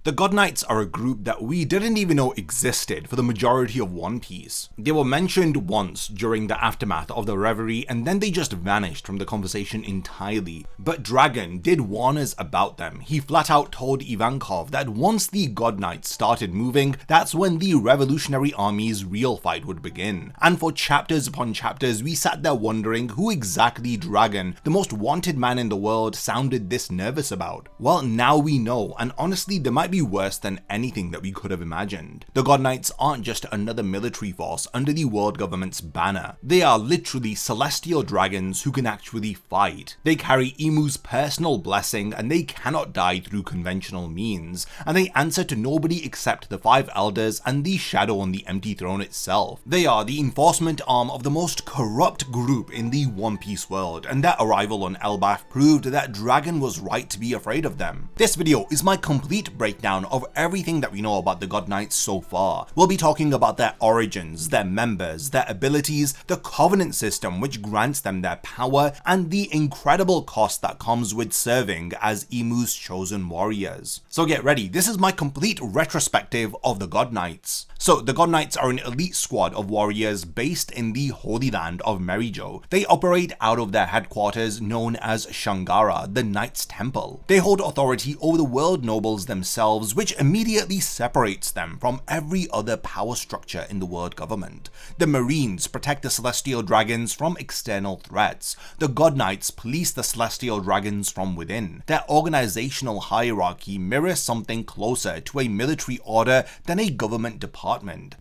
The God Knights are a group that we didn't even know existed for the majority of One Piece. They were mentioned once during the aftermath of the Reverie, and then they just vanished from the conversation entirely. But Dragon did warn us about them. He flat out told Ivankov that once the God Knights started moving, that's when the Revolutionary Army's real fight would begin. And for chapters upon chapters, we sat there wondering who exactly Dragon, the most wanted man in the world, sounded this nervous about. Well, now we know, and honestly, they might be worse than anything that we could have imagined. The God Knights aren't just another military force under the world government's banner. They are literally celestial dragons who can actually fight. They carry Imu's personal blessing, and they cannot die through conventional means, and they answer to nobody except the Five Elders and the Shadow on the Empty Throne itself. They are the enforcement arm of the most corrupt group in the One Piece world, and their arrival on Elbaf proved that Dragon was right to be afraid of them. This video is my complete breakdown of everything that we know about the God Knights so far. We'll be talking about their origins, their members, their abilities, the Covenant system which grants them their power, and the incredible cost that comes with serving as Imu's chosen warriors. So get ready, this is my complete retrospective of the God Knights. So the God Knights are an elite squad of warriors based in the Holy Land of Merijo. They operate out of their headquarters known as Shangara, the Knights Temple. They hold authority over the world nobles themselves, which immediately separates them from every other power structure in the world government. The Marines protect the Celestial Dragons from external threats. The God Knights police the Celestial Dragons from within. Their organizational hierarchy mirrors something closer to a military order than a government department.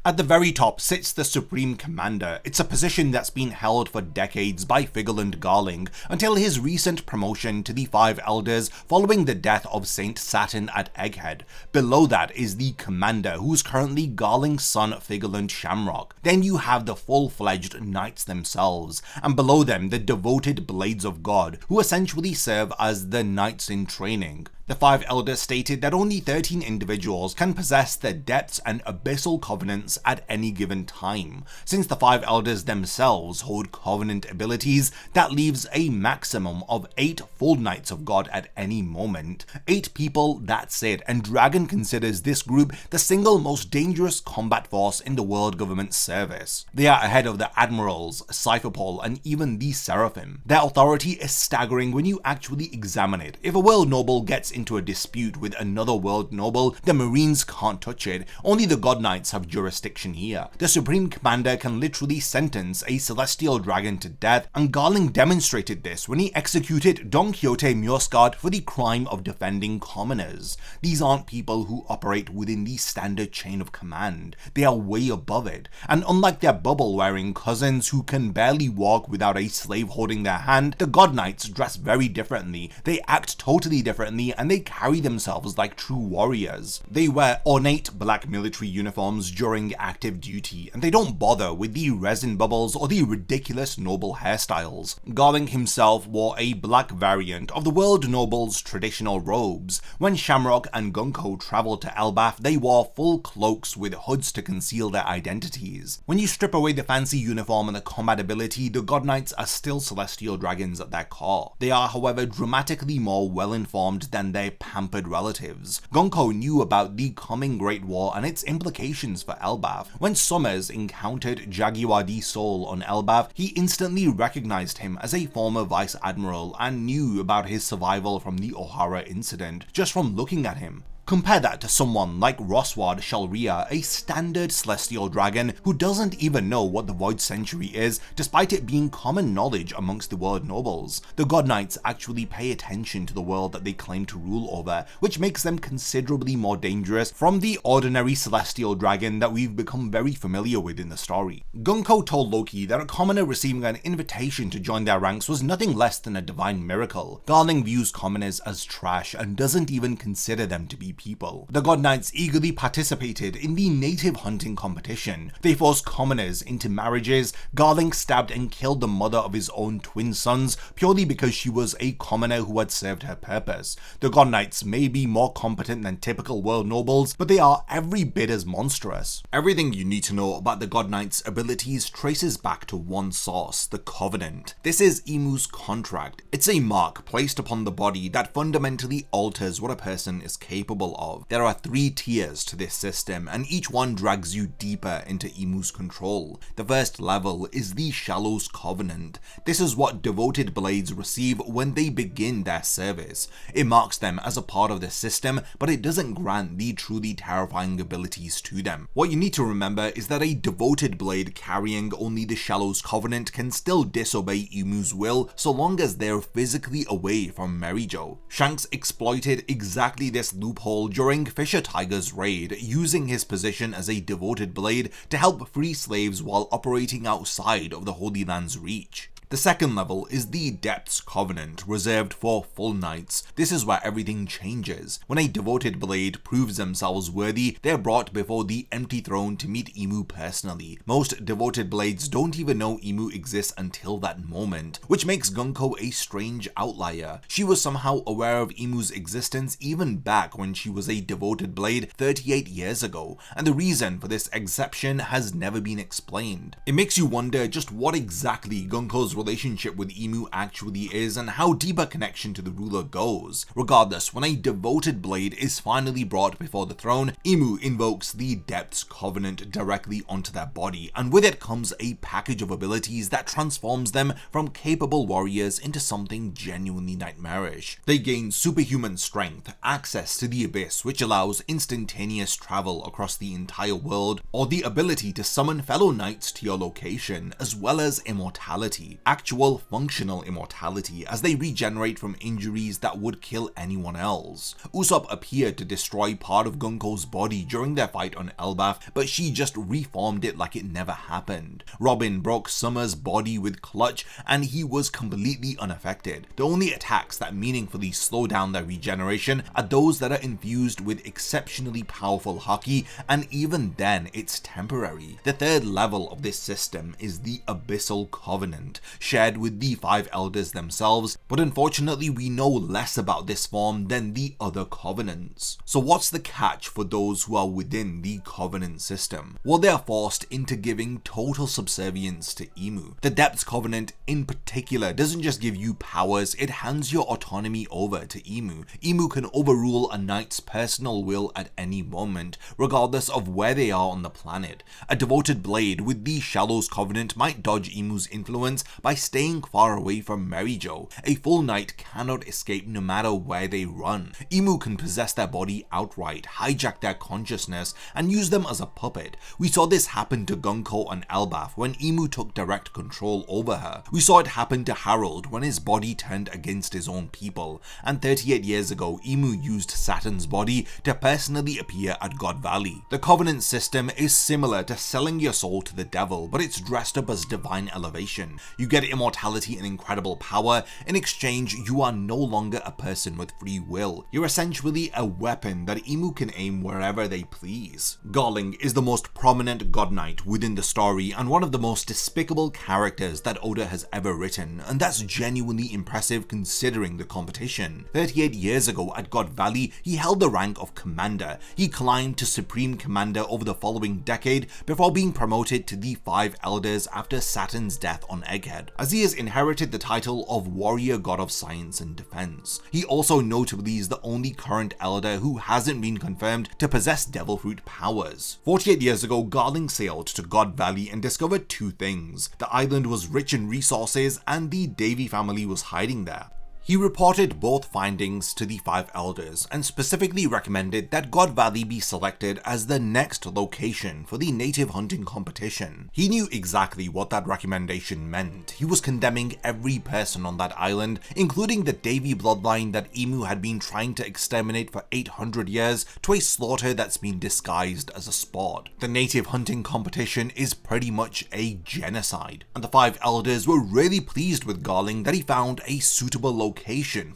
At the very top sits the Supreme Commander. It's a position that's been held for decades by Figarland Garling until his recent promotion to the Five Elders following the death of Saint Saturn at Egghead. Below that is the Commander, who's currently Garling's son Figarland Shamrock. Then you have the full-fledged Knights themselves, and below them the devoted Blades of God, who essentially serve as the Knights in training. The Five Elders stated that only 13 individuals can possess the depths and abyssal covenants at any given time. Since the Five Elders themselves hold covenant abilities, that leaves a maximum of 8 full Knights of God at any moment. 8 people, that's it, and Dragon considers this group the single most dangerous combat force in the world government service. They are ahead of the Admirals, Cypherpol, and even the Seraphim. Their authority is staggering when you actually examine it. If a world noble gets into a dispute with another world noble, the Marines can't touch it. Only the God Knights have jurisdiction here. The Supreme Commander can literally sentence a Celestial Dragon to death, and Garling demonstrated this when he executed Don Quixote Mjosgard for the crime of defending commoners. These aren't people who operate within the standard chain of command. They are way above it, and unlike their bubble-wearing cousins who can barely walk without a slave holding their hand, the God Knights dress very differently. They act totally differently, and they carry themselves like true warriors. They wear ornate black military uniforms during active duty, and they don't bother with the resin bubbles or the ridiculous noble hairstyles. Garling himself wore a black variant of the world noble's traditional robes. When Shamrock and Gunko traveled to Elbaf, they wore full cloaks with hoods to conceal their identities. When you strip away the fancy uniform and the combat ability, the God Knights are still Celestial Dragons at their core. They are, however, dramatically more well-informed than their pampered relatives. Gunko knew about the coming Great War and its implications for Elbaf. When Summers encountered Jaguar D Soul on Elbaf, he instantly recognized him as a former Vice Admiral and knew about his survival from the O'Hara incident just from looking at him. Compare that to someone like Roswad Shalria, a standard Celestial Dragon who doesn't even know what the Void Century is, despite it being common knowledge amongst the world nobles. The God Knights actually pay attention to the world that they claim to rule over, which makes them considerably more dangerous from the ordinary Celestial Dragon that we've become very familiar with in the story. Gunko told Loki that a commoner receiving an invitation to join their ranks was nothing less than a divine miracle. Garling views commoners as trash and doesn't even consider them to be people. The God Knights eagerly participated in the native hunting competition. They forced commoners into marriages. Garling stabbed and killed the mother of his own twin sons purely because she was a commoner who had served her purpose. The God Knights may be more competent than typical world nobles, but they are every bit as monstrous. Everything you need to know about the God Knights' abilities traces back to one source, the Covenant. This is Imu's contract. It's a mark placed upon the body that fundamentally alters what a person is capable level of. There are 3 tiers to this system, and each one drags you deeper into Imu's control. The first level is the Shallow's Covenant. This is what devoted blades receive when they begin their service. It marks them as a part of the system, but it doesn't grant the truly terrifying abilities to them. What you need to remember is that a devoted blade carrying only the Shallow's Covenant can still disobey Imu's will so long as they're physically away from Merijo. Shanks exploited exactly this loophole during Fisher Tiger's raid, using his position as a devoted blade to help free slaves while operating outside of the Holy Land's reach. The second level is the Depth's Covenant, reserved for full knights. This is where everything changes. When a devoted blade proves themselves worthy, they're brought before the Empty Throne to meet Imu personally. Most devoted blades don't even know Imu exists until that moment, which makes Gunko a strange outlier. She was somehow aware of Imu's existence even back when she was a devoted blade 38 years ago, and the reason for this exception has never been explained. It makes you wonder just what exactly Gunko's relationship with Imu actually is and how deep a connection to the ruler goes. Regardless, when a devoted blade is finally brought before the throne, Imu invokes the Depth's Covenant directly onto their body, and with it comes a package of abilities that transforms them from capable warriors into something genuinely nightmarish. They gain superhuman strength, access to the Abyss, which allows instantaneous travel across the entire world, or the ability to summon fellow knights to your location, as well as immortality. Actual functional immortality, as they regenerate from injuries that would kill anyone else. Usopp appeared to destroy part of Gunko's body during their fight on Elbaf, but she just reformed it like it never happened. Robin broke Summer's body with Clutch, and he was completely unaffected. The only attacks that meaningfully slow down their regeneration are those that are infused with exceptionally powerful Haki, and even then it's temporary. The third level of this system is the Abyssal Covenant, shared with the 5 elders themselves, but unfortunately we know less about this form than the other covenants. So what's the catch for those who are within the covenant system? Well, they are forced into giving total subservience to Imu. The Depth's Covenant in particular doesn't just give you powers, it hands your autonomy over to Imu. Imu can overrule a knight's personal will at any moment, regardless of where they are on the planet. A devoted blade with the Shallow's Covenant might dodge Imu's influence by staying far away from Merijo. A full knight cannot escape no matter where they run. Imu can possess their body outright, hijack their consciousness, and use them as a puppet. We saw this happen to Gunko and Elbaf when Imu took direct control over her. We saw it happen to Harold when his body turned against his own people, and 38 years ago Imu used Saturn's body to personally appear at God Valley. The Covenant system is similar to selling your soul to the devil, but it's dressed up as divine elevation. You get immortality and incredible power. In exchange, you are no longer a person with free will. You're essentially a weapon that Imu can aim wherever they please. Garling is the most prominent God Knight within the story and one of the most despicable characters that Oda has ever written, and that's genuinely impressive considering the competition. 38 years ago at God Valley, he held the rank of Commander. He climbed to Supreme Commander over the following decade before being promoted to the 5 Elders after Saturn's death on Egghead, as he has inherited the title of Warrior God of Science and Defense. He also notably is the only current Elder who hasn't been confirmed to possess Devil Fruit powers. 48 years ago, Garling sailed to God Valley and discovered 2 things. The island was rich in resources and the Davy family was hiding there. He reported both findings to the 5 elders and specifically recommended that God Valley be selected as the next location for the native hunting competition. He knew exactly what that recommendation meant. He was condemning every person on that island, including the Davy bloodline that Imu had been trying to exterminate for 800 years, to a slaughter that's been disguised as a sport. The native hunting competition is pretty much a genocide, and the 5 elders were really pleased with Garling that he found a suitable location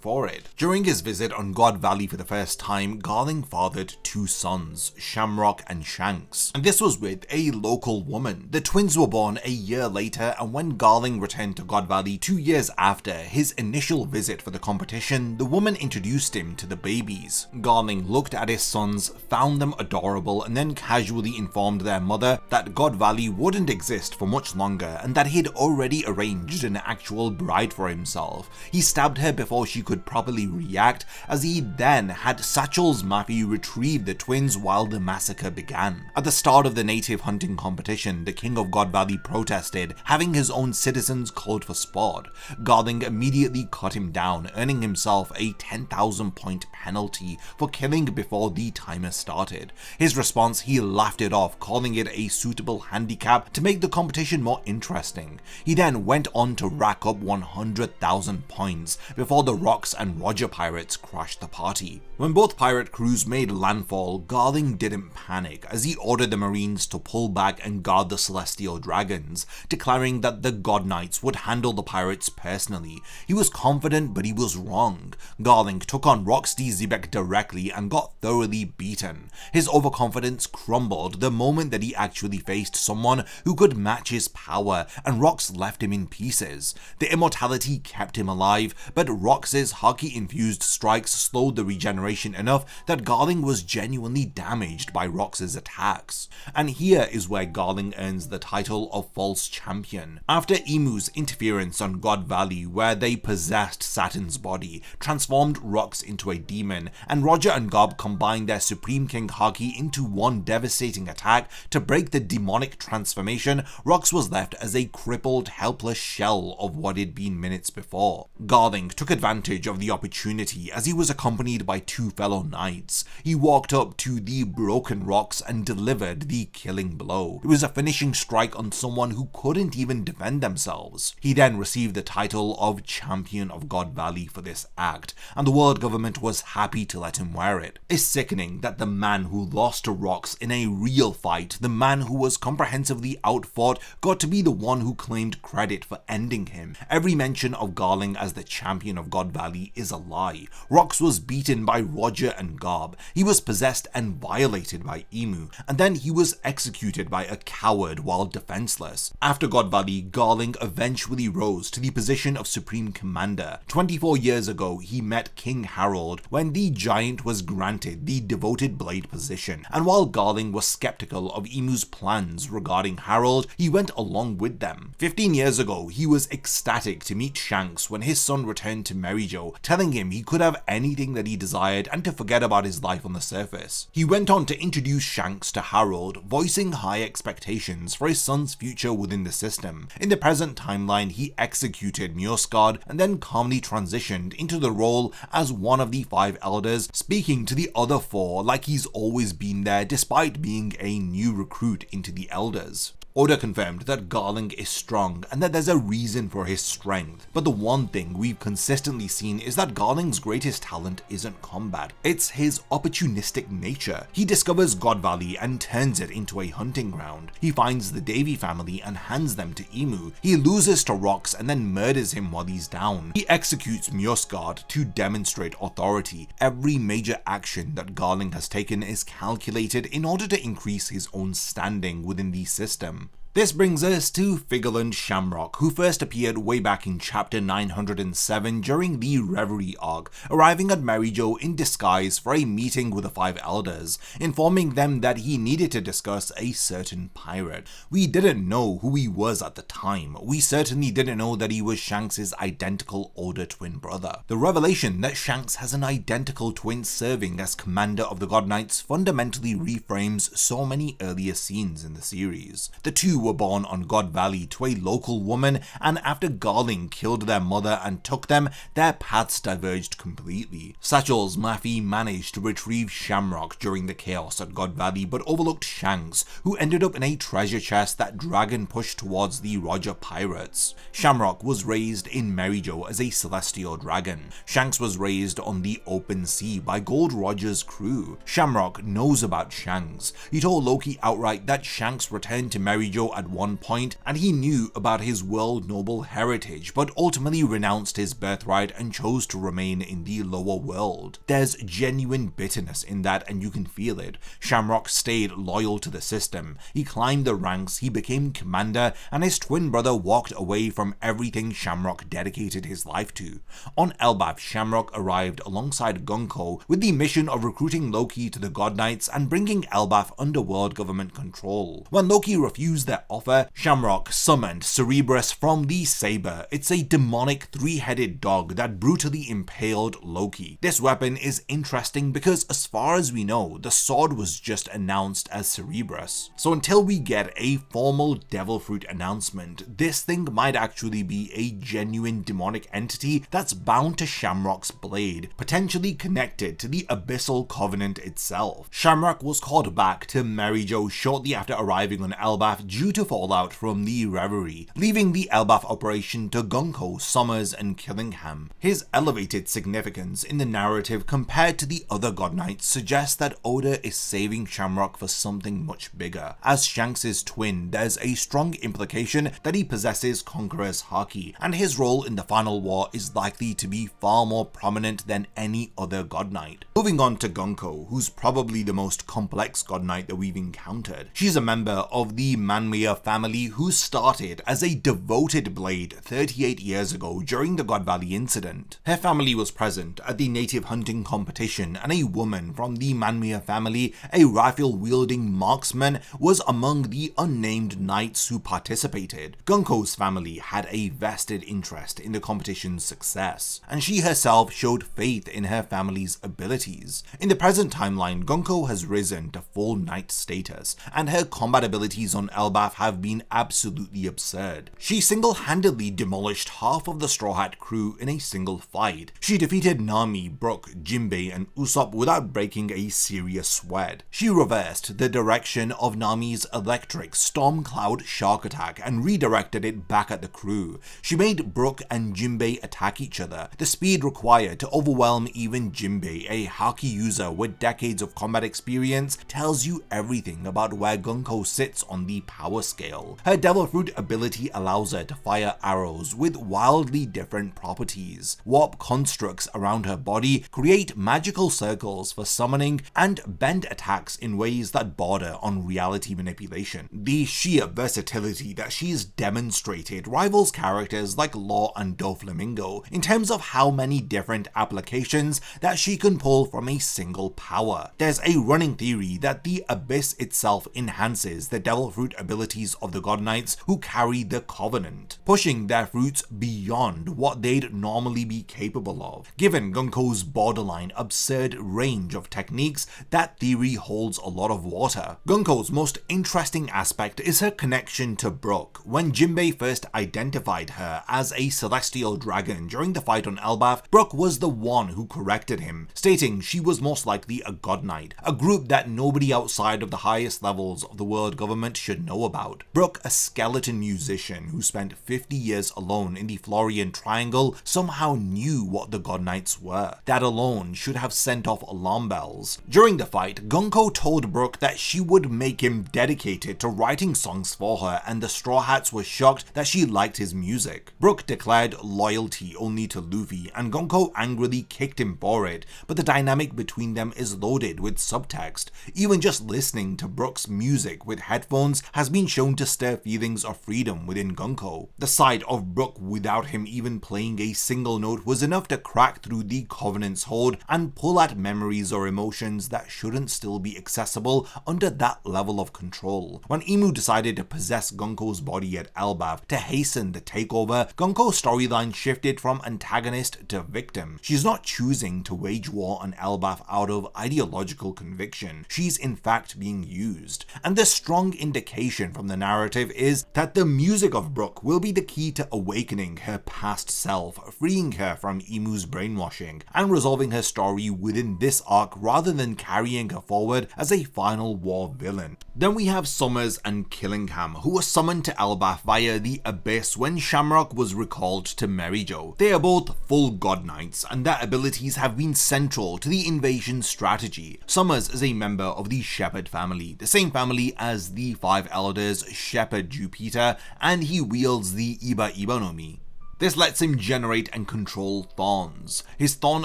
for it. During his visit on God Valley for the first time, Garling fathered 2 sons, Shamrock and Shanks, and this was with a local woman. The twins were born a year later, and when Garling returned to God Valley 2 years after his initial visit for the competition, the woman introduced him to the babies. Garling looked at his sons, found them adorable, and then casually informed their mother that God Valley wouldn't exist for much longer and that he'd already arranged an actual bride for himself. He stabbed her her before she could properly react, as he then had Satchel's Mafi retrieve the twins while the massacre began. At the start of the native hunting competition, the king of God Valley protested, having his own citizens called for sport. Garling immediately cut him down, earning himself a 10,000 point penalty for killing before the timer started. His response, he laughed it off, calling it a suitable handicap to make the competition more interesting. He then went on to rack up 100,000 points before the Rocks and Roger pirates crashed the party. When both pirate crews made landfall, Garling didn't panic, as he ordered the Marines to pull back and guard the Celestial Dragons, declaring that the God Knights would handle the pirates personally. He was confident, but he was wrong. Garling took on Roxty Zebek directly and got thoroughly beaten. His overconfidence crumbled the moment that he actually faced someone who could match his power, and Rox left him in pieces. The immortality kept him alive, but Rox's hockey-infused strikes slowed the regeneration enough that Garling was genuinely damaged by Rox's attacks. And here is where Garling earns the title of False Champion. After Emu's interference on God Valley, where they possessed Saturn's body, transformed Rox into a demon, and Roger and Gob combined their Supreme King Haki into one devastating attack to break the demonic transformation, Rox was left as a crippled, helpless shell of what he'd been minutes before. Garling took advantage of the opportunity as he was accompanied by two fellow knights. He walked up to the broken rocks and delivered the killing blow. It was a finishing strike on someone who couldn't even defend themselves. He then received the title of Champion of God Valley for this act, and the world government was happy to let him wear it. It's sickening that the man who lost to Rox in a real fight, the man who was comprehensively outfought, got to be the one who claimed credit for ending him. Every mention of Garling as the champion of God Valley is a lie. Rox was beaten by Roger and Gob, he was possessed and violated by Emu, and then he was executed by a coward while defenseless. After God Valley, Garling eventually rose to the position of Supreme Commander. 24 years ago, he met King Harold when the giant was granted the Devoted Blade position, and while Garling was skeptical of Emu's plans regarding Harold, he went along with them. 15 years ago, he was ecstatic to meet Shanks when his son returned to Merijo, telling him he could have anything that he desired and to forget about his life on the surface. He went on to introduce Shanks to Harold, voicing high expectations for his son's future within the system. In the present timeline, he executed Mjosgard and then calmly transitioned into the role as one of the 5 elders, speaking to the other 4 like he's always been there despite being a new recruit into the elders. Oda confirmed that Garling is strong and that there's a reason for his strength, but the one thing we've consistently seen is that Garling's greatest talent isn't combat, it's his opportunistic nature. He discovers God Valley and turns it into a hunting ground. He finds the Davy family and hands them to Emu. He loses to Rox and then murders him while he's down. He executes Mjosgard to demonstrate authority. Every major action that Garling has taken is calculated in order to increase his own standing within the system. This brings us to Figarland Shamrock, who first appeared way back in chapter 907 during the Reverie arc, arriving at Merijo in disguise for a meeting with the 5 elders, informing them that he needed to discuss a certain pirate. We didn't know who he was at the time. We certainly didn't know that he was Shanks' identical older twin brother. The revelation that Shanks has an identical twin serving as commander of the God Knights fundamentally reframes so many earlier scenes in the series. The two were born on God Valley to a local woman, and after Garling killed their mother and took them, their paths diverged completely. Satchel's Mafi managed to retrieve Shamrock during the chaos at God Valley, but overlooked Shanks, who ended up in a treasure chest that Dragon pushed towards the Roger pirates. Shamrock was raised in Merijo as a celestial dragon. Shanks was raised on the open sea by Gold Roger's crew. Shamrock knows about Shanks. He told Loki outright that Shanks returned to Merijo at one point, and he knew about his world noble heritage, but ultimately renounced his birthright and chose to remain in the lower world. There's genuine bitterness in that, and you can feel it. Shamrock stayed loyal to the system. He climbed the ranks, he became commander, and his twin brother walked away from everything Shamrock dedicated his life to. On Elbaf, Shamrock arrived alongside Gunko with the mission of recruiting Loki to the God Knights and bringing Elbaf under world government control. When Loki refused their their offer, Shamrock summoned Cerberus from the saber. It's a demonic three-headed dog that brutally impaled Loki. This weapon is interesting because as far as we know, the sword was just announced as Cerberus. So until we get a formal Devil Fruit announcement, this thing might actually be a genuine demonic entity that's bound to Shamrock's blade, potentially connected to the Abyssal Covenant itself. Shamrock was called back to Merijo shortly after arriving on Elbaf due to fallout from the Reverie, leaving the Elbaf operation to Gunko, Summers, and Killingham. His elevated significance in the narrative compared to the other God Knights suggests that Oda is saving Shamrock for something much bigger. As Shanks' twin, there's a strong implication that he possesses Conqueror's Haki, and his role in the final war is likely to be far more prominent than any other God Knight. Moving on to Gunko, who's probably the most complex God Knight that we've encountered. She's a member of the Manga family who started as a devoted blade 38 years ago during the God Valley incident. Her family was present at the native hunting competition, and a woman from the Manga family, a rifle-wielding marksman, was among the unnamed knights who participated. Gunko's family had a vested interest in the competition's success, and she herself showed faith in her family's abilities. In the present timeline, Gunko has risen to full knight status, and her combat abilities on Elbaf have been absolutely absurd. She single-handedly demolished half of the Straw Hat crew in a single fight. She defeated Nami, Brook, Jinbei, and Usopp without breaking a serious sweat. She reversed the direction of Nami's electric Storm Cloud shark attack and redirected it back at the crew. She made Brook and Jinbei attack each other. The speed required to overwhelm even Jinbei, a Haki user with decades of combat experience, tells you everything about where Gunko sits on the power scale. Her Devil Fruit ability allows her to fire arrows with wildly different properties. Warp constructs around her body create magical circles for summoning and bend attacks in ways that border on reality manipulation. The sheer versatility that she's demonstrated rivals characters like Law and Doflamingo in terms of how many different applications that she can pull from a single power. There's a running theory that the Abyss itself enhances the Devil Fruit abilities of the God Knights who carry the Covenant, pushing their fruits beyond what they'd normally be capable of. Given Gunko's borderline absurd range of techniques, that theory holds a lot of water. Gunko's most interesting aspect is her connection to Brook. When Jinbei first identified her as a celestial dragon during the fight on Elbaf, Brook was the one who corrected him, stating she was most likely a God Knight, a group that nobody outside of the highest levels of the world government should know about. Brook, a skeleton musician who spent 50 years alone in the Florian Triangle, somehow knew what the God Knights were. That alone should have sent off alarm bells. During the fight, Gunko told Brook that she would make him dedicated to writing songs for her, and the Straw Hats were shocked that she liked his music. Brook declared loyalty only to Luffy, and Gunko angrily kicked him for it, but the dynamic between them is loaded with subtext. Even just listening to Brook's music with headphones has been shown to stir feelings of freedom within Gunko. The sight of Brook without him even playing a single note was enough to crack through the Covenant's hold and pull at memories or emotions that shouldn't still be accessible under that level of control. When Imu decided to possess Gunko's body at Elbaf to hasten the takeover, Gunko's storyline shifted from antagonist to victim. She's not choosing to wage war on Elbaf out of ideological conviction. She's in fact being used. And the strong indication from the narrative is that the music of Brook will be the key to awakening her past self, freeing her from Imu's brainwashing, and resolving her story within this arc rather than carrying her forward as a final war villain. Then we have Summers and Killingham, who were summoned to Elbaf via the Abyss when Shamrock was recalled to Merijo. They are both full God Knights, and their abilities have been central to the invasion strategy. Summers is a member of the Shepherd family, the same family as the Five Elders, Shepherd Jupiter, and he wields the Iba Iba no Mi. This lets him generate and control thorns. His thorn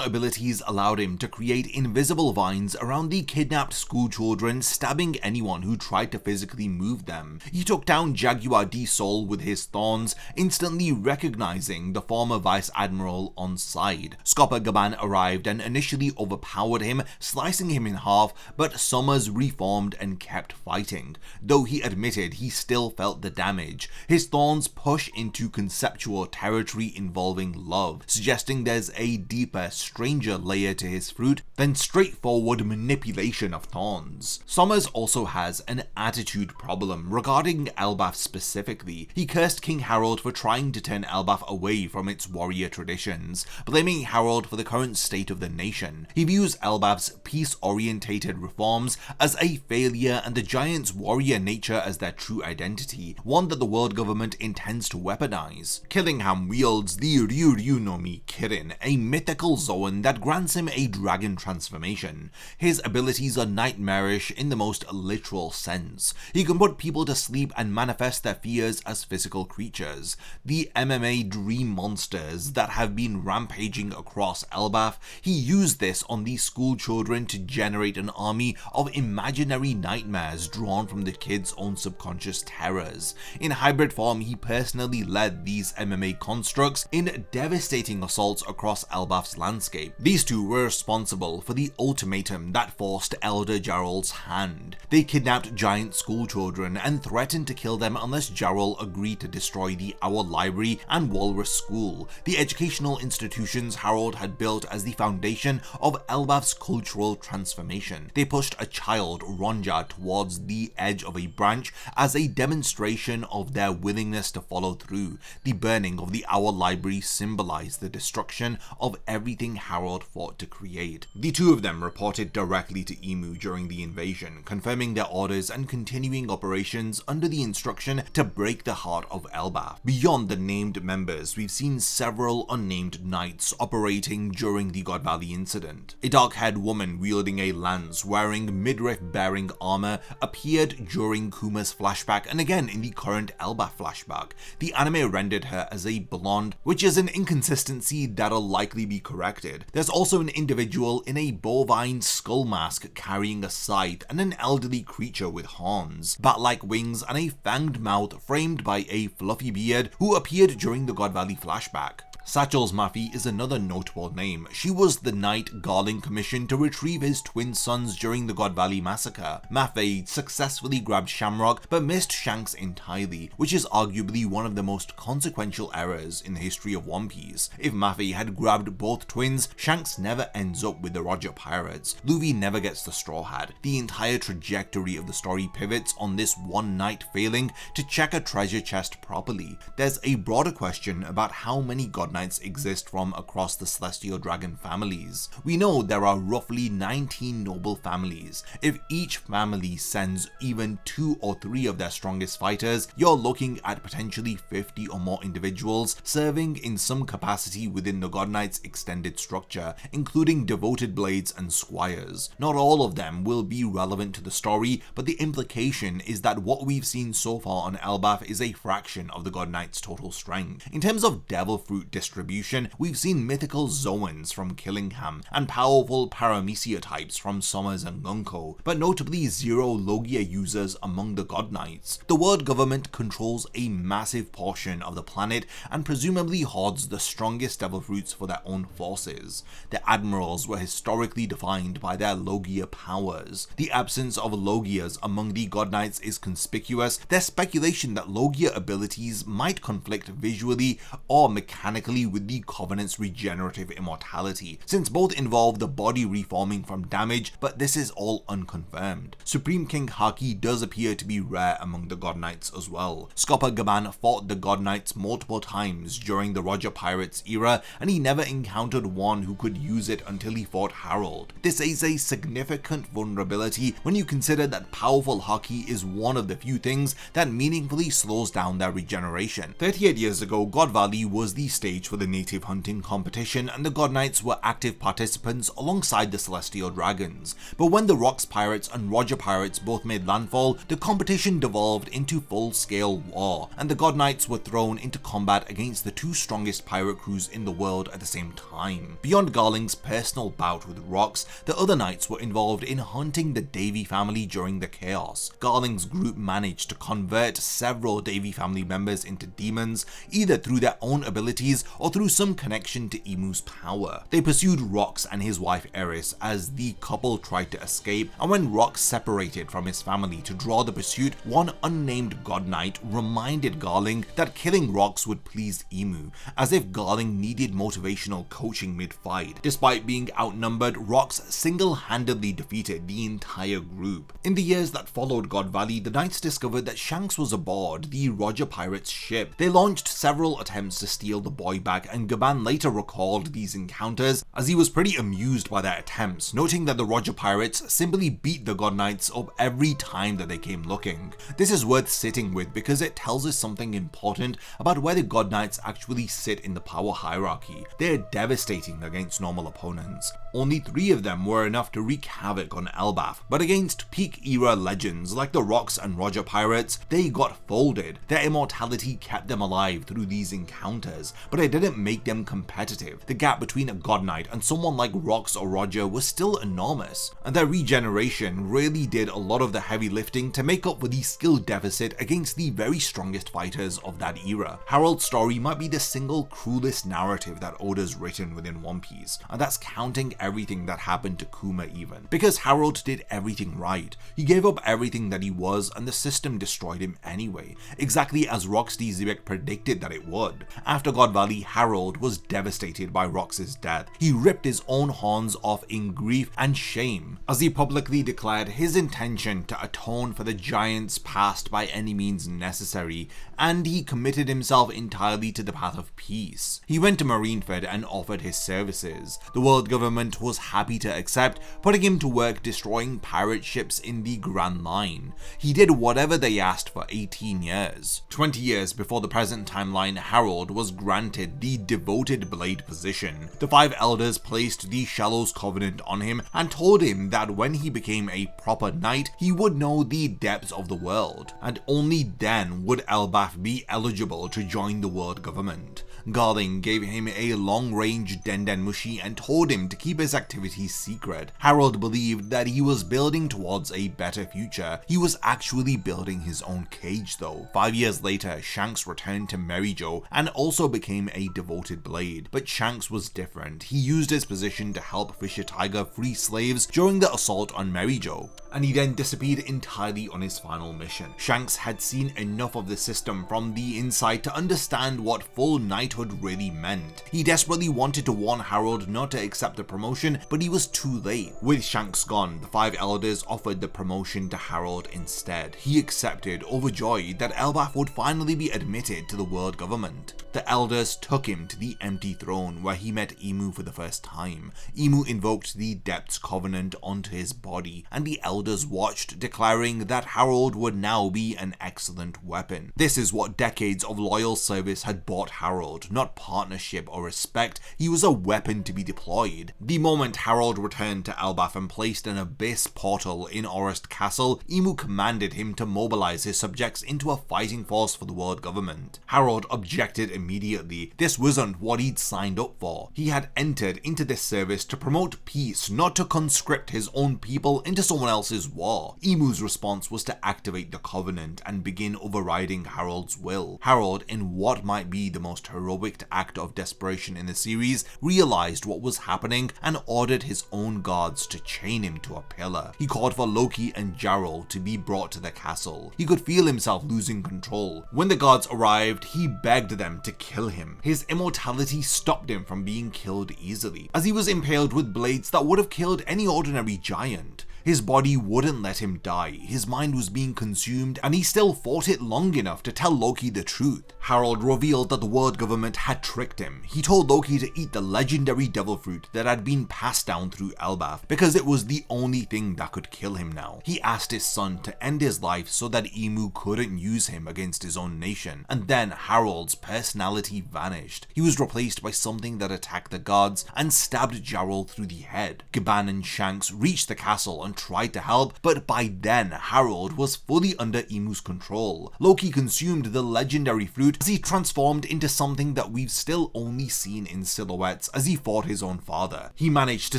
abilities allowed him to create invisible vines around the kidnapped schoolchildren, stabbing anyone who tried to physically move them. He took down Jaguar D Sol with his thorns, instantly recognizing the former Vice Admiral on side. Scopper Gaban arrived and initially overpowered him, slicing him in half, but Summers reformed and kept fighting. Though he admitted he still felt the damage, his thorns push into conceptual territory involving love, suggesting there's a deeper, stranger layer to his fruit than straightforward manipulation of thorns. Summers also has an attitude problem regarding Elbaf specifically. He cursed King Harold for trying to turn Elbaf away from its warrior traditions, blaming Harold for the current state of the nation. He views Elbaf's peace-orientated reforms as a failure and the giant's warrior nature as their true identity, one that the world government intends to weaponize. Killingham wields the Ryuryu no Mi Kirin, a mythical Zoan that grants him a dragon transformation. His abilities are nightmarish in the most literal sense. He can put people to sleep and manifest their fears as physical creatures. The MMA dream monsters that have been rampaging across Elbaf, he used this on these school children to generate an army of imaginary nightmares drawn from the kids' own subconscious terrors. In hybrid form, he personally led these MMA constructs in devastating assaults across Elbaf's landscape. These two were responsible for the ultimatum that forced Elder Jarl's hand. They kidnapped giant schoolchildren and threatened to kill them unless Jarl agreed to destroy the Owl Library and Walrus School, the educational institutions Harold had built as the foundation of Elbaf's cultural transformation. They pushed a child, Ronja, towards the edge of a branch as a demonstration of their willingness to follow through. The burning of the Owl Library symbolized the destruction of everything Harold fought to create. The two of them reported directly to Emu during the invasion, confirming their orders and continuing operations under the instruction to break the heart of Elbaf. Beyond the named members, we've seen several unnamed knights operating during the God Valley incident. A dark-haired woman wielding a lance wearing midriff-bearing armor appeared during Kuma's flashback and again in the current Elbaf flashback. The anime rendered her as a blonde, which is an inconsistency that'll likely be corrected. There's also an individual in a bovine skull mask carrying a scythe and an elderly creature with horns, bat-like wings and a fanged mouth framed by a fluffy beard who appeared during the God Valley flashback. Satchel's Mafi is another notable name. She was the knight Garling commissioned to retrieve his twin sons during the God Valley massacre. Mafi successfully grabbed Shamrock but missed Shanks entirely, which is arguably one of the most consequential errors in the history of One Piece. If Mafi had grabbed both twins, Shanks never ends up with the Roger Pirates. Luffy never gets the Straw Hat. The entire trajectory of the story pivots on this one knight failing to check a treasure chest properly. There's a broader question about how many God Knights exist from across the Celestial Dragon families. We know there are roughly 19 noble families. If each family sends even 2 or 3 of their strongest fighters, you're looking at potentially 50 or more individuals serving in some capacity within the God Knights extended structure, including devoted blades and squires. Not all of them will be relevant to the story, but the implication is that what we've seen so far on Elbaf is a fraction of the God Knights' total strength. In terms of devil fruit distribution, we've seen mythical Zoans from Killingham and powerful Paramecia types from Summers and Gunko, but notably 0 Logia users among the God Knights. The world government controls a massive portion of the planet and presumably hoards the strongest devil fruits for their own forces. The admirals were historically defined by their Logia powers. The absence of Logias among the God Knights is conspicuous. There's speculation that Logia abilities might conflict visually or mechanically with the Covenant's regenerative immortality, since both involve the body reforming from damage, but this is all unconfirmed. Supreme King Haki does appear to be rare among the God Knights as well. Scopper Gaban fought the God Knights multiple times during the Roger Pirates era, and he never encountered one who could use it until he fought Harold. This is a significant vulnerability when you consider that powerful Haki is one of the few things that meaningfully slows down their regeneration. 38 years ago, God Valley was the stage stage for the native hunting competition, and the God Knights were active participants alongside the Celestial Dragons. But when the Rocks Pirates and Roger Pirates both made landfall, the competition devolved into full-scale war, and the God Knights were thrown into combat against the two strongest pirate crews in the world at the same time. Beyond Garling's personal bout with Rocks, the other knights were involved in hunting the Davy family during the chaos. Garling's group managed to convert several Davy family members into demons, either through their own abilities or through some connection to Emu's power. They pursued Rocks and his wife Eris as the couple tried to escape, and when Rocks separated from his family to draw the pursuit, one unnamed God Knight reminded Garling that killing Rocks would please Emu, as if Garling needed motivational coaching mid-fight. Despite being outnumbered, Rocks single-handedly defeated the entire group. In the years that followed God Valley, the Knights discovered that Shanks was aboard the Roger Pirates ship. They launched several attempts to steal the boy back, and Gaban later recalled these encounters as he was pretty amused by their attempts, noting that the Roger Pirates simply beat the God Knights up every time that they came looking. This is worth sitting with because it tells us something important about where the God Knights actually sit in the power hierarchy. They're devastating against normal opponents. Only 3 of them were enough to wreak havoc on Elbaf, but against peak era legends like the Rocks and Roger Pirates, they got folded. Their immortality kept them alive through these encounters, but it didn't make them competitive. The gap between a God Knight and someone like Rocks or Roger was still enormous, and their regeneration really did a lot of the heavy lifting to make up for the skill deficit against the very strongest fighters of that era. Harold's story might be the single cruelest narrative that Oda's written within One Piece, and that's counting everything that happened to Kuma even. Because Harold did everything right. He gave up everything that he was, and the system destroyed him anyway, exactly as Rocks D. Zebek predicted that it would. After God Valley, Harold was devastated by Rocks' death. He ripped his own horns off in grief and shame, as he publicly declared his intention to atone for the giants past by any means necessary, and he committed himself entirely to the path of peace. He went to Marineford and offered his services. The world government was happy to accept, putting him to work destroying pirate ships in the Grand Line. He did whatever they asked for 18 years. 20 years before the present timeline, Harold was granted the Devoted Blade position. The 5 elders placed the Shallows Covenant on him and told him that when he became a proper knight, he would know the depths of the world, and only then would Elbaf be eligible to join the world government. Garling gave him a long-range Denden Mushi and told him to keep his activities secret. Harold believed that he was building towards a better future. He was actually building his own cage though. 5 years later, Shanks returned to Merijo and also became a devoted blade. But Shanks was different. He used his position to help Fisher Tiger free slaves during the assault on Merijo, and he then disappeared entirely on his final mission. Shanks had seen enough of the system from the inside to understand what full knighthood really meant. He desperately wanted to warn Harold not to accept the promotion, but he was too late. With Shanks gone, the 5 elders offered the promotion to Harold instead. He accepted, overjoyed that Elbaf would finally be admitted to the world government. The elders took him to the empty throne where he met Emu for the first time. Emu invoked the Depths Covenant onto his body, and the elders watched, declaring that Harold would now be an excellent weapon. This is what decades of loyal service had bought Harold, not partnership or respect. He was a weapon to be deployed. The moment Harold returned to Elbaf and placed an abyss portal in Orest Castle, Emu commanded him to mobilize his subjects into a fighting force for the world government. Harold objected immediately. This wasn't what he'd signed up for. He had entered into this service to promote peace, not to conscript his own people into someone else's war. Emu's response was to activate the Covenant and begin overriding Harold's will. Harold, in what might be the most heroic act of desperation in the series, realized what was happening and ordered his own guards to chain him to a pillar. He called for Loki and Jarl to be brought to the castle. He could feel himself losing control. When the guards arrived, he begged them to kill him. His immortality stopped him from being killed easily, as he was impaled with blades that would have killed any ordinary giant. His body wouldn't let him die, his mind was being consumed, and he still fought it long enough to tell Loki the truth. Harald revealed that the world government had tricked him. He told Loki to eat the legendary devil fruit that had been passed down through Elbaf, because it was the only thing that could kill him now. He asked his son to end his life so that Imu couldn't use him against his own nation, and then Harald's personality vanished. He was replaced by something that attacked the gods and stabbed Jarl through the head. Gaban and Shanks reached the castle and tried to help, but by then Harald was fully under Imu's control. Loki consumed the legendary fruit as he transformed into something that we've still only seen in silhouettes as he fought his own father. He managed to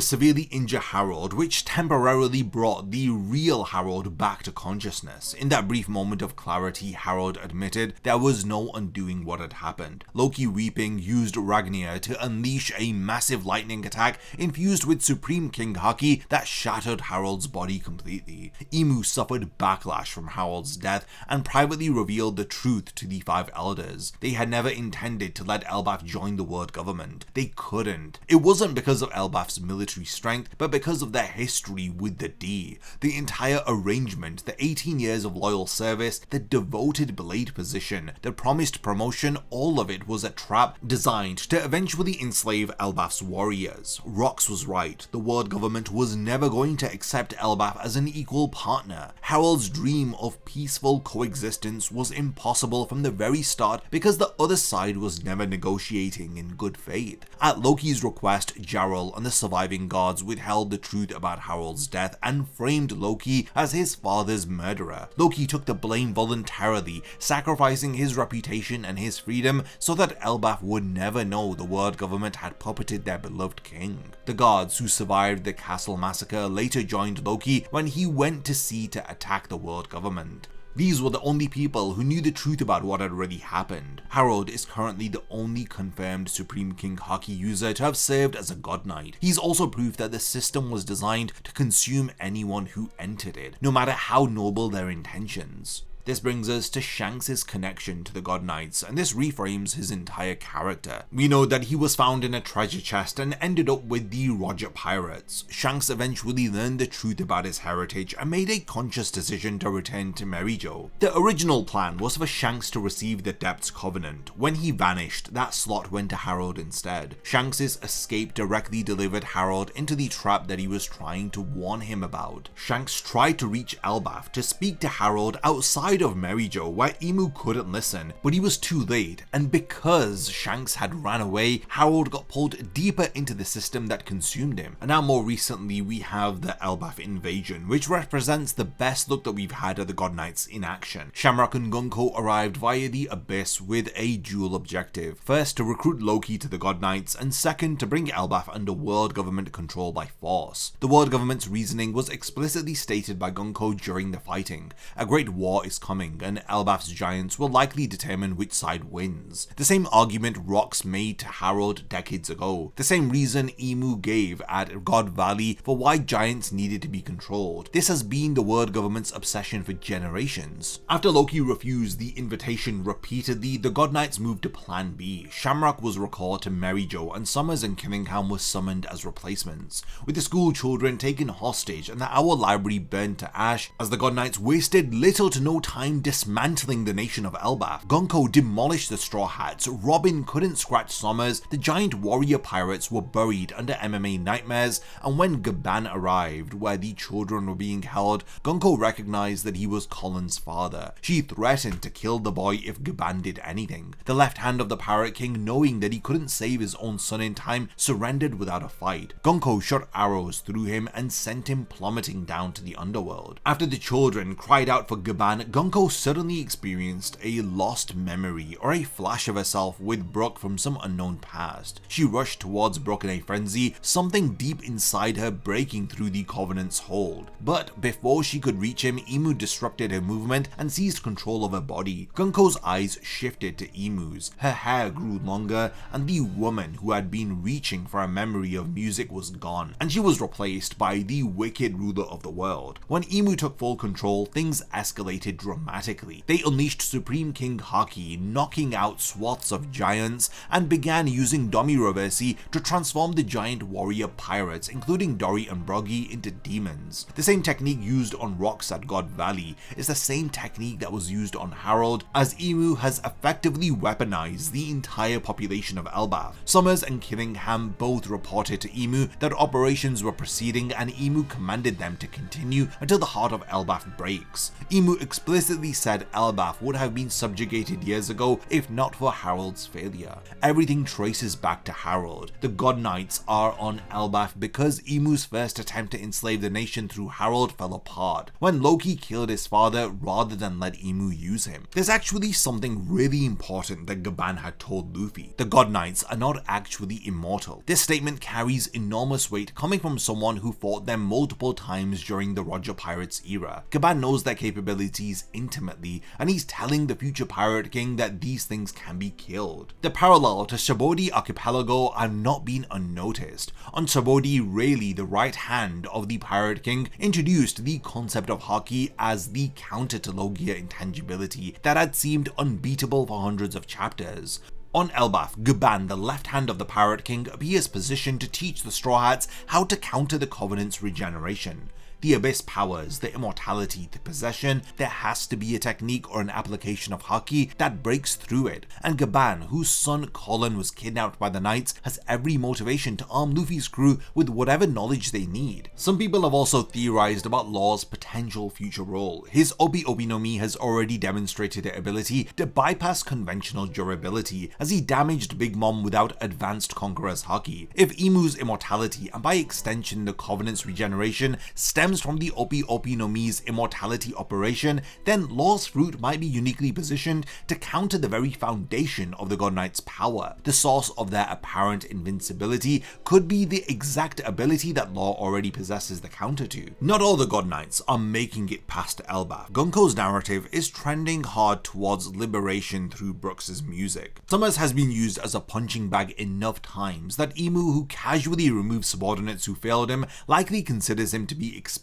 severely injure Harald, which temporarily brought the real Harald back to consciousness. In that brief moment of clarity, Harald admitted there was no undoing what had happened. Loki, weeping, used Ragnir to unleash a massive lightning attack infused with Supreme King Haki that shattered Harald's body completely. Imu suffered backlash from Harald's death and privately revealed the truth to the Five Elders. They had never intended to let Elbaf join the world government. They couldn't. It wasn't because of Elbaf's military strength, but because of their history with the D. The entire arrangement, the 18 years of loyal service, the devoted blade position, the promised promotion, all of it was a trap designed to eventually enslave Elbaf's warriors. Rox was right. The world government was never going to accept Elbaf as an equal partner. Harald's dream of peaceful coexistence was impossible from the very start because the other side was never negotiating in good faith. At Loki's request, Jarl and the surviving gods withheld the truth about Harald's death and framed Loki as his father's murderer. Loki took the blame voluntarily, sacrificing his reputation and his freedom so that Elbaf would never know the world government had puppeted their beloved king. The gods who survived the castle massacre later joined Loki when he went to sea to attack the world government. These were the only people who knew the truth about what had really happened. Harald is currently the only confirmed Supreme King Haki user to have served as a God Knight. He's also proof that the system was designed to consume anyone who entered it, no matter how noble their intentions. This brings us to Shanks' connection to the God Knights, and this reframes his entire character. We know that he was found in a treasure chest and ended up with the Roger Pirates. Shanks eventually learned the truth about his heritage and made a conscious decision to return to Merijo. The original plan was for Shanks to receive the Depth's Covenant. When he vanished, that slot went to Harald instead. Shanks' escape directly delivered Harald into the trap that he was trying to warn him about. Shanks tried to reach Elbaf to speak to Harald outside of Merijo where Imu couldn't listen, but he was too late, and because Shanks had ran away, Harald got pulled deeper into the system that consumed him. And now more recently we have the Elbaf Invasion, which represents the best look that we've had at the God Knights in action. Shamrock and Gunko arrived via the Abyss with a dual objective. First, to recruit Loki to the God Knights, and second, to bring Elbaf under world government control by force. The world government's reasoning was explicitly stated by Gunko during the fighting. A great war is coming, and Elbaf's giants will likely determine which side wins. The same argument Rox made to Harald decades ago. The same reason Imu gave at God Valley for why giants needed to be controlled. This has been the world government's obsession for generations. After Loki refused the invitation repeatedly, the God Knights moved to Plan B. Shamrock was recalled to Merijo, and Summers and Killingham was summoned as replacements, with the school children taken hostage and the Owl Library burned to ash as the God Knights wasted little to no time dismantling the nation of Elbaf. Gunko demolished the Straw Hats, Robin couldn't scratch Summers, the giant warrior pirates were buried under MMA nightmares, and when Gaban arrived, where the children were being held, Gunko recognized that he was Colin's father. She threatened to kill the boy if Gaban did anything. The left hand of the Pirate King, knowing that he couldn't save his own son in time, surrendered without a fight. Gunko shot arrows through him and sent him plummeting down to the underworld. After the children cried out for Gaban, Gunko suddenly experienced a lost memory or a flash of herself with Brook from some unknown past. She rushed towards Brook in a frenzy, something deep inside her breaking through the Covenant's hold. But before she could reach him, Imu disrupted her movement and seized control of her body. Gunko's eyes shifted to Imu's, her hair grew longer, and the woman who had been reaching for a memory of music was gone, and she was replaced by the wicked ruler of the world. When Imu took full control, things escalated dramatically. They unleashed Supreme King Haki, knocking out swaths of giants, and began using Domi Reversi to transform the giant warrior pirates, including Dory and Broggy, into demons. The same technique used on rocks at God Valley is the same technique that was used on Harold, as Emu has effectively weaponized the entire population of Elbaf. Summers and Killingham both reported to Emu that operations were proceeding, and Emu commanded them to continue until the heart of Elbaf breaks. Emu explicitly said Elbaf would have been subjugated years ago if not for Harold's failure. Everything traces back to Harold. The God Knights are on Elbaf because Emu's first attempt to enslave the nation through Harold fell apart when Loki killed his father rather than let Emu use him. There's actually something really important that Gaban had told Luffy. The God Knights are not actually immortal. This statement carries enormous weight coming from someone who fought them multiple times during the Roger Pirates era. Gaban knows their capabilities intimately, and he's telling the future Pirate King that these things can be killed. The parallel to Shabodi Archipelago are not being unnoticed. On Shabodi, Rayleigh, the right hand of the Pirate King, introduced the concept of Haki as the counter to Logia intangibility that had seemed unbeatable for hundreds of chapters. On Elbaf, Gaban, the left hand of the Pirate King, appears positioned to teach the Straw Hats how to counter the Covenant's regeneration. The Abyss powers, the immortality, the possession, there has to be a technique or an application of Haki that breaks through it, and Gaban, whose son Colin was kidnapped by the Knights, has every motivation to arm Luffy's crew with whatever knowledge they need. Some people have also theorized about Law's potential future role. His Obi Obi no Mi has already demonstrated the ability to bypass conventional durability, as he damaged Big Mom without advanced Conqueror's Haki. If Emu's immortality, and by extension the Covenant's regeneration, stems from the Obi Obi no Mi's immortality operation, then Law's fruit might be uniquely positioned to counter the very foundation of the God Knights' power. The source of their apparent invincibility could be the exact ability that Law already possesses the counter to. Not all the God Knights are making it past Elbaf. Gunko's narrative is trending hard towards liberation through Brooks's music. Summers has been used as a punching bag enough times that Emu, who casually removes subordinates who failed him, likely considers him to be expendable.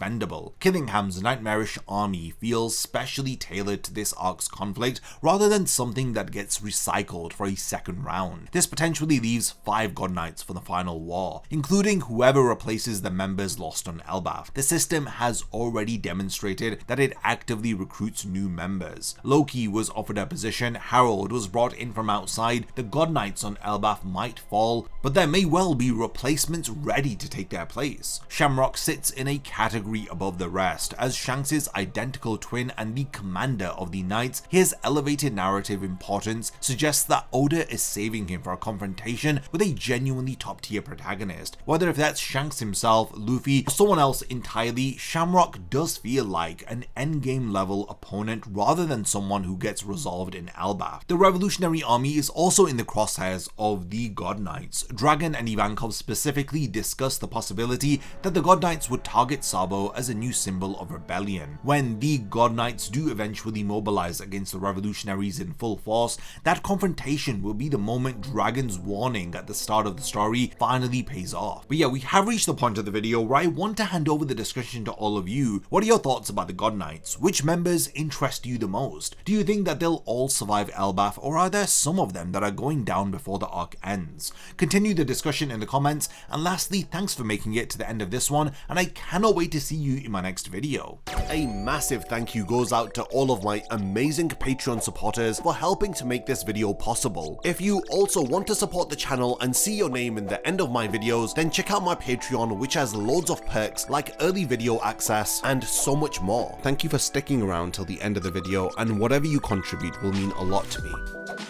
Killingham's nightmarish army feels specially tailored to this arc's conflict rather than something that gets recycled for a second round. This potentially leaves 5 God Knights for the final war, including whoever replaces the members lost on Elbaf. The system has already demonstrated that it actively recruits new members. Loki was offered a position, Harold was brought in from outside, the God Knights on Elbaf might fall, but there may well be replacements ready to take their place. Shamrock sits in a category above the rest. As Shanks' identical twin and the commander of the Knights, his elevated narrative importance suggests that Oda is saving him for a confrontation with a genuinely top-tier protagonist. Whether if that's Shanks himself, Luffy, or someone else entirely, Shamrock does feel like an endgame level opponent rather than someone who gets resolved in Elbaf. The Revolutionary Army is also in the crosshairs of the God Knights. Dragon and Ivankov specifically discuss the possibility that the God Knights would target Sabo as a new symbol of rebellion. When the God Knights do eventually mobilize against the revolutionaries in full force, that confrontation will be the moment Dragon's warning at the start of the story finally pays off. But yeah, we have reached the point of the video where I want to hand over the discussion to all of you. What are your thoughts about the God Knights? Which members interest you the most? Do you think that they'll all survive Elbaf, or are there some of them that are going down before the arc ends? Continue the discussion in the comments, and lastly, thanks for making it to the end of this one, and I cannot wait to see you in my next video. A massive thank you goes out to all of my amazing Patreon supporters for helping to make this video possible. If you also want to support the channel and see your name in the end of my videos, then check out my Patreon, which has loads of perks like early video access and so much more. Thank you for sticking around till the end of the video, and whatever you contribute will mean a lot to me.